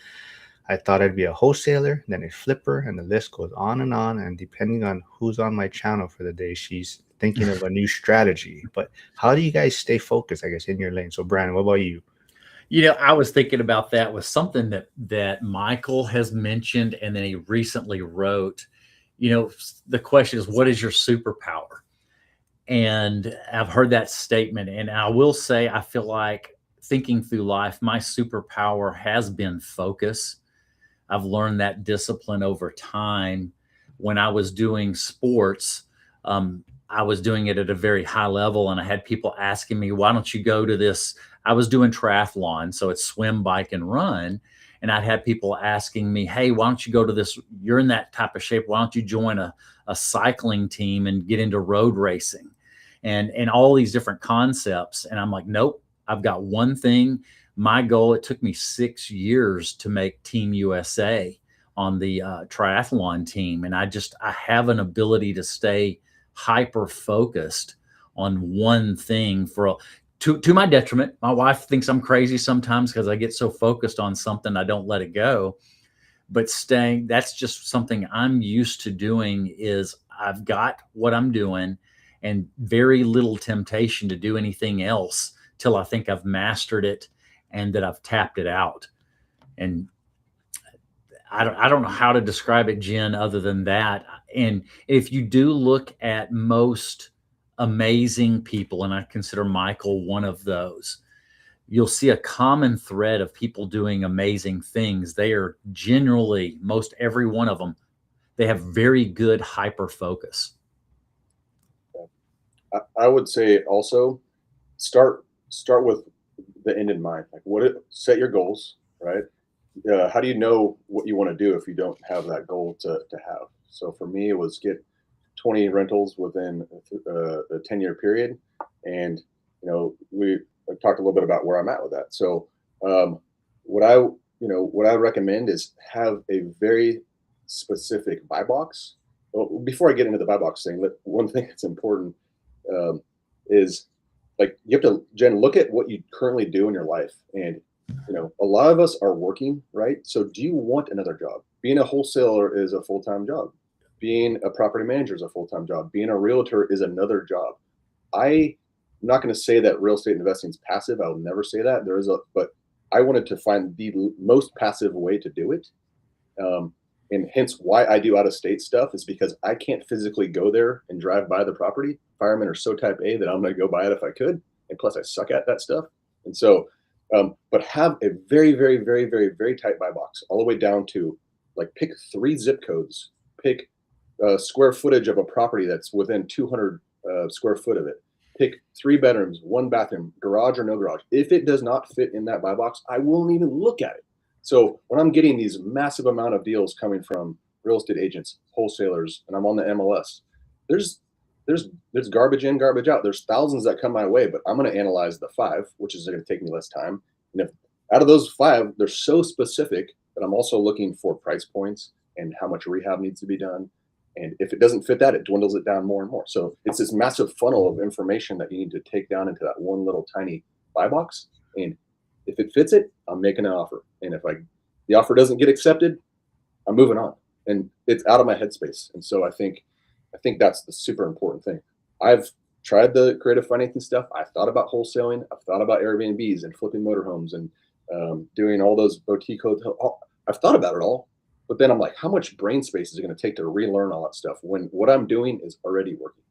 I thought I'd be a wholesaler, then a flipper, and the list goes on. And depending on who's on my channel for the day, she's thinking of a new strategy. But how do you guys stay focused, I guess, in your lane? So, Brandon, what about you?
I was thinking about that with something that Michael has mentioned, and then he recently wrote. The question is, what is your superpower? And I've heard that statement, and I will say, I feel like thinking through life, my superpower has been focus. I've learned that discipline over time. When I was doing sports, I was doing it at a very high level, and I had people asking me, why don't you go to this? I was doing triathlon, so it's swim, bike, and run. And I'd have people asking me, hey, why don't you go to this? You're in that type of shape. Why don't you join a cycling team and get into road racing and all these different concepts? And I'm like, nope, I've got one thing. My goal, it took me 6 years to make Team USA on the triathlon team. And I have an ability to stay hyper focused on one thing to my detriment. My wife thinks I'm crazy sometimes because I get so focused on something, I don't let it go. But that's just something I'm used to doing. Is I've got what I'm doing and very little temptation to do anything else till I think I've mastered it and that I've tapped it out. And I don't know how to describe it, Jen, other than that. And if you do look at most amazing people, and I consider Michael one of those, you'll see a common thread of people doing amazing things. They are generally, most every one of them, they have very good hyper focus.
I would say also start with the end in mind. Like set your goals, right? How do you know what you want to do if you don't have that goal to have? So for me, it was get 20 rentals within a 10-year period. And, we talked a little bit about where I'm at with that. So what I recommend is have a very specific buy box. Well, before I get into the buy box thing, one thing that's important is like you have to, Jen, look at what you currently do in your life. And, a lot of us are working, right? So do you want another job? Being a wholesaler is a full-time job. Being a property manager is a full-time job. Being a realtor is another job. I'm not going to say that real estate investing is passive. I'll never say that. But I wanted to find the most passive way to do it. And hence why I do out-of-state stuff is because I can't physically go there and drive by the property. Firemen are so type A that I'm going to go buy it if I could. And plus I suck at that stuff. And so, but have a very, very, very, very, very tight buy box all the way down to like pick 3 zip codes, pick square footage of a property that's within 200 square foot of it. Pick 3 bedrooms, 1 bathroom, garage or no garage. If it does not fit in that buy box, I won't even look at it. So when I'm getting these massive amount of deals coming from real estate agents, wholesalers, and I'm on the MLS, there's there's garbage in, garbage out. There's thousands that come my way, but I'm going to analyze the 5, which is going to take me less time. And if out of those 5, they're so specific that I'm also looking for price points and how much rehab needs to be done. And if it doesn't fit that, it dwindles it down more and more. So it's this massive funnel of information that you need to take down into that one little tiny buy box. And if it fits it, I'm making an offer. And if the offer doesn't get accepted, I'm moving on. And it's out of my headspace. And so I think that's the super important thing. I've tried the creative financing stuff. I've thought about wholesaling. I've thought about Airbnbs and flipping motorhomes and doing all those boutique hotels. I've thought about it all, but then I'm like, how much brain space is it going to take to relearn all that stuff when what I'm doing is already working?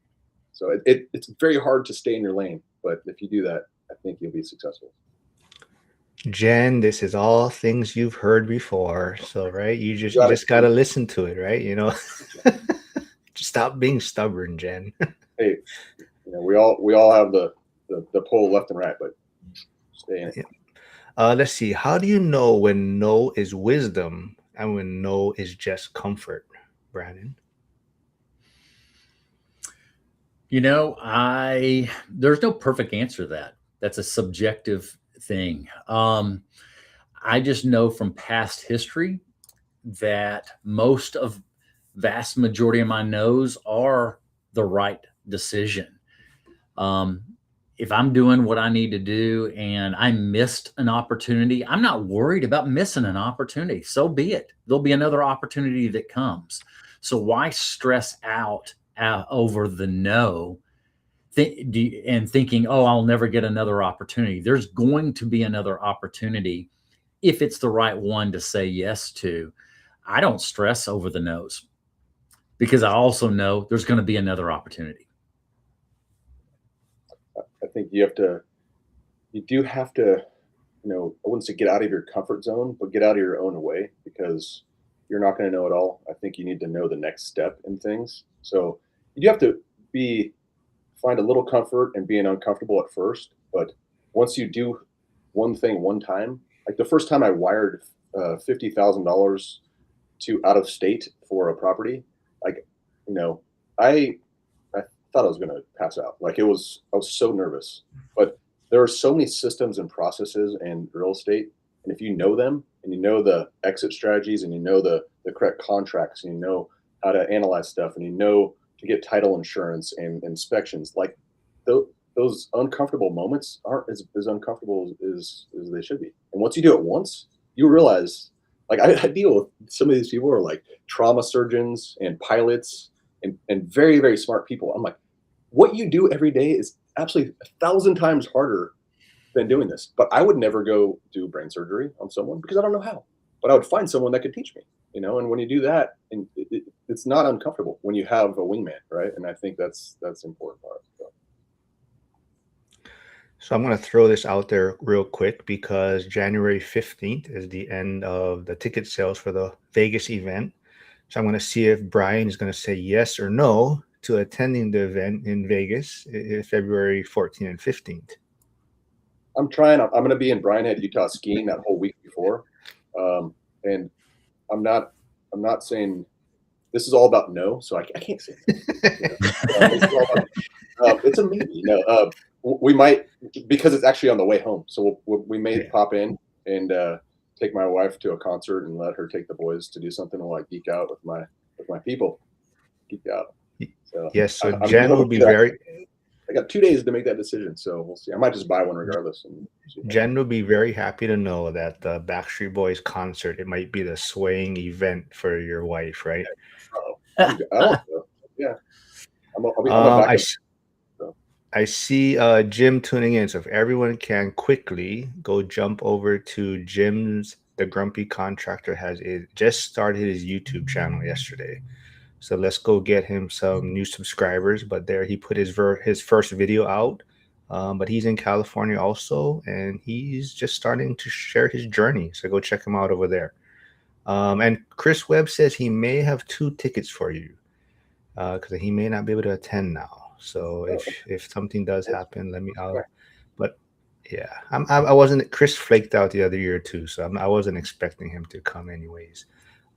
So it's very hard to stay in your lane, but if you do that, I think you'll be successful.
Jen, this is all things you've heard before. So, right, you just got to listen to it, right? Just stop being stubborn, Jen.
Hey, we all have the pole left and right, but stay in it.
Yeah. Let's see. How do you know when no is wisdom and when no is just comfort, Brandon?
There's no perfect answer to that. That's a subjective thing. I just know from past history that vast majority of my no's are the right decision. If I'm doing what I need to do and I missed an opportunity, I'm not worried about missing an opportunity. So be it. There'll be another opportunity that comes. So why stress out over the no and thinking, oh, I'll never get another opportunity? There's going to be another opportunity if it's the right one to say yes to. I don't stress over the no's because I also know there's going to be another opportunity.
I think you do have to, I wouldn't say get out of your comfort zone, but get out of your own way, because you're not going to know it all. I think you need to know the next step in things. So you do have to find a little comfort in being uncomfortable at first. But once you do one thing one time, like the first time I wired $50,000 to out of state for a property, I thought I was going to pass out. I was so nervous, but there are so many systems and processes in real estate. And if you know them and you know the exit strategies and you know the correct contracts and you know how to analyze stuff and you know to get title insurance and inspections, those uncomfortable moments aren't as uncomfortable as they should be. And once you do it once, you realize, I deal with some of these people who are like trauma surgeons and pilots and very, very smart people. I'm like, what you do every day is absolutely 1,000 times harder than doing this. But I would never go do brain surgery on someone because I don't know how. But I would find someone that could teach me, and when you do that, and it's not uncomfortable when you have a wingman, right? And I think that's the important part.
So I'm going to throw this out there real quick because January 15th is the end of the ticket sales for the Vegas event. So I'm going to see if Brian is going to say yes or no to attending the event in Vegas February 14th and 15th.
I'm trying. I'm going to be in Bryan Head, Utah, skiing that whole week before, and I'm not saying this is all about no, so I can't say no. It's a maybe. No, we might, because it's actually on the way home, so we may pop in and take my wife to a concert and let her take the boys to do something while I geek out with my people. Geek out. So
yes. So Jen will be very.
I got 2 days to make that decision, so we'll see. I might just buy one regardless.
Jen will be very happy to know that the Backstreet Boys concert, it might be the swaying event for your wife, right?
Yeah.
I see Jim tuning in. So if everyone can quickly go jump over to Jim's, the Grumpy Contractor just started his YouTube channel yesterday. So let's go get him some new subscribers. But there he put his first video out. But he's in California also, and he's just starting to share his journey. So go check him out over there. And Chris Webb says he may have 2 tickets for you because he may not be able to attend now. So if something does happen, let me know. But yeah, I wasn't. Chris flaked out the other year too, so I wasn't expecting him to come anyways.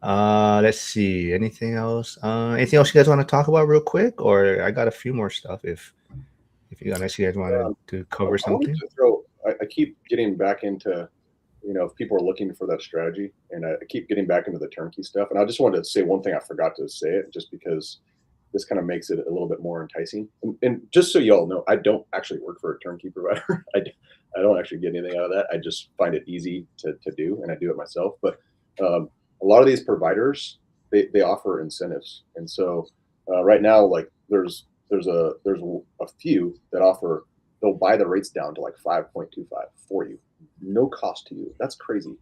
Let's see. Anything else? Anything else you guys want to talk about real quick? Or I got a few more stuff if unless you guys wanted to cover
I wanted
something.
to throw. I keep getting back into, if people are looking for that strategy, and I keep getting back into the turnkey stuff. And I just wanted to say one thing. I forgot to say it, just because this kind of makes it a little bit more enticing. And just so y'all know, I don't actually work for a turnkey provider. I don't actually get anything out of that. I just find it easy to do, and I do it myself. But a lot of these providers, they offer incentives, and so right now, like there's a few that offer, they'll buy the rates down to like 5.25 for you, no cost to you. That's crazy.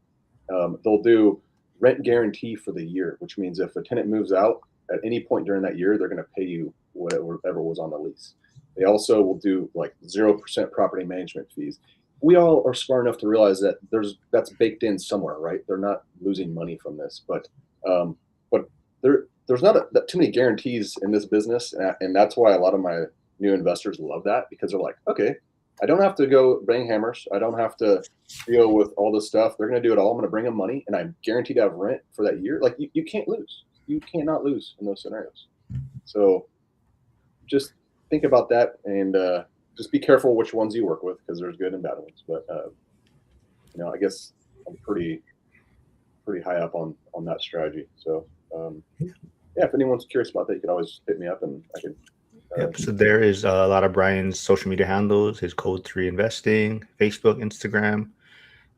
They'll do rent guarantee for the year, which means if a tenant moves out at any point during that year, they're going to pay you whatever was on the lease. They also will do like 0% property management fees. We all are smart enough to realize that that's baked in somewhere, right? They're not losing money from this, but there's not too many guarantees in this business, and that's why a lot of my new investors love that, because they're like, okay, I don't have to go bang hammers. I don't have to deal with all this stuff. They're going to do it all. I'm going to bring them money, and I'm guaranteed to have rent for that year. Like you can't lose. You cannot lose in those scenarios. So just think about that, and just be careful which ones you work with, because there's good and bad ones. But I guess I'm pretty high up on that strategy. So yeah, if anyone's curious about that, you can always hit me up, and I can.
Yep. So there is a lot of Brian's social media handles, his Code 3 Investing, Facebook, Instagram.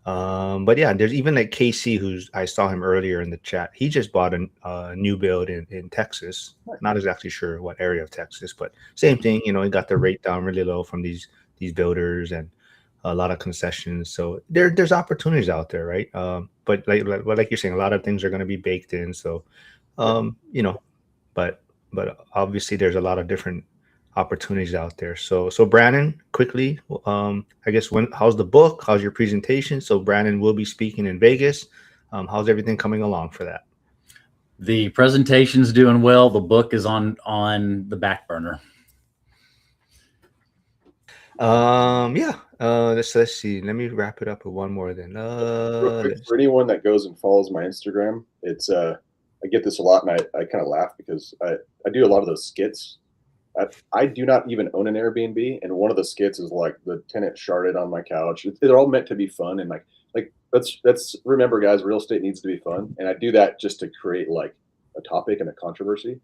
But yeah, there's even like Casey, who's I saw him earlier in the chat. He just bought a new build in Texas. Not exactly sure what area of Texas, but same thing. He got the rate down really low from these builders and a lot of concessions. So there's opportunities out there, right? But like you're saying, a lot of things are going to be baked in. So but obviously there's a lot of different opportunities out there. So Brandon, quickly, I guess how's the book? How's your presentation? So Brandon will be speaking in Vegas. How's everything coming along for that?
The presentation's doing well. The book is on the back burner.
Yeah. Let's see. Let me wrap it up with one more then.
Real quick, for anyone that goes and follows my Instagram, it's I get this a lot, and I kind of laugh because I do a lot of those skits. I do not even own an Airbnb, and one of the skits is like the tenant sharted on my couch. They're all meant to be fun, and like let's remember, guys, real estate needs to be fun, and I do that just to create like a topic and a controversy.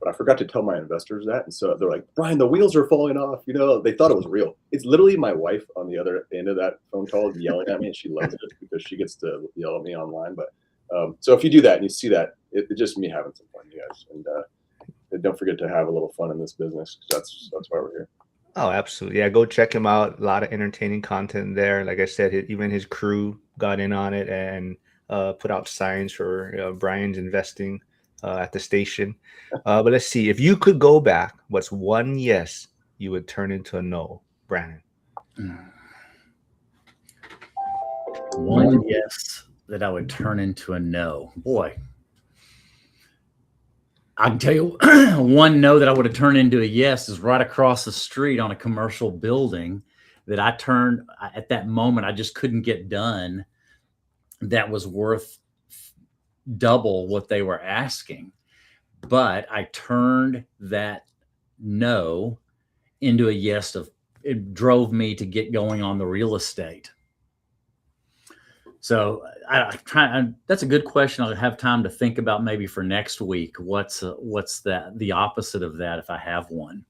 But I forgot to tell my investors that, and so they're like, Brian, the wheels are falling off. They thought it was real. It's literally my wife on the other end of that phone call yelling at me, and she loves it because she gets to yell at me online. But so if you do that and you see that, it's just me having some fun, you guys, and don't forget to have a little fun in this business, because that's why we're here.
Oh, absolutely. Yeah, go check him out. A lot of entertaining content there. Like I said, even his crew got in on it and put out signs for Brian's investing at the station. But let's see. If you could go back, what's one yes you would turn into a no, Brandon?
One yes that I would turn into a no. Boy, I can tell you one no that I would have turned into a yes is right across the street on a commercial building that at that moment, I just couldn't get done. That was worth double what they were asking. But I turned that no into a yes. It drove me to get going on the real estate. So that's a good question. I'll have time to think about maybe for next week. What's the opposite of that, if I have one?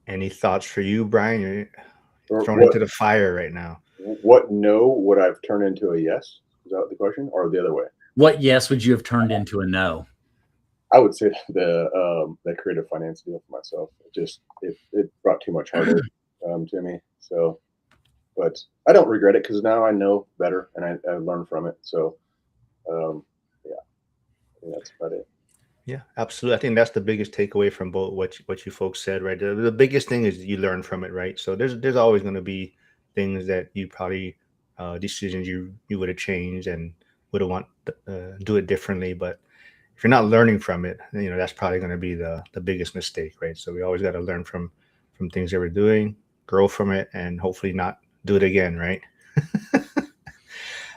Any thoughts for you, Brian? You're thrown into the fire right now.
What no would I've turned into a yes? Is that the question, or the other way?
What yes would you have turned into a no?
I would say the creative finance deal for myself. It brought too much heartache to me. So, but I don't regret it, because now I know better and I learned from it. So, yeah, I think that's about it.
Yeah, absolutely. I think that's the biggest takeaway from both what you folks said, right? The biggest thing is you learn from it, right? So there's always going to be things that you probably decisions you would have changed and would have want to do it differently. But if you're not learning from it, then, that's probably going to be the biggest mistake, right? So we always got to learn from things that we're doing, grow from it, and hopefully not do it again, right?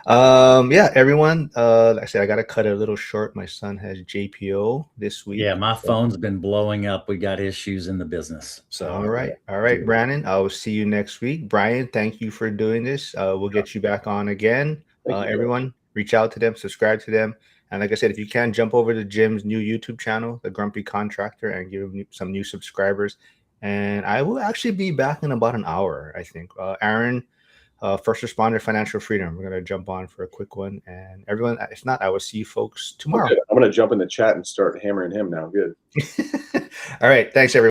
Yeah, everyone. Like I said, I got to cut it a little short. My son has JPO this week.
Yeah, my phone's been blowing up. We got issues in the business. So
All right, Brandon. I will see you next week. Brian, thank you for doing this. We'll get you back on again.
Thank you.
Everyone, reach out to them, subscribe to them, and like I said, if you can, jump over to Jim's new YouTube channel, The Grumpy Contractor, and give him some new subscribers. And I will actually be back in about an hour, I think. Aaron, First Responder Financial Freedom. We're gonna jump on for a quick one, and everyone. If not, I will see you folks tomorrow.
Okay. I'm going to jump in the chat and start hammering him now. Good.
All right, thanks everyone.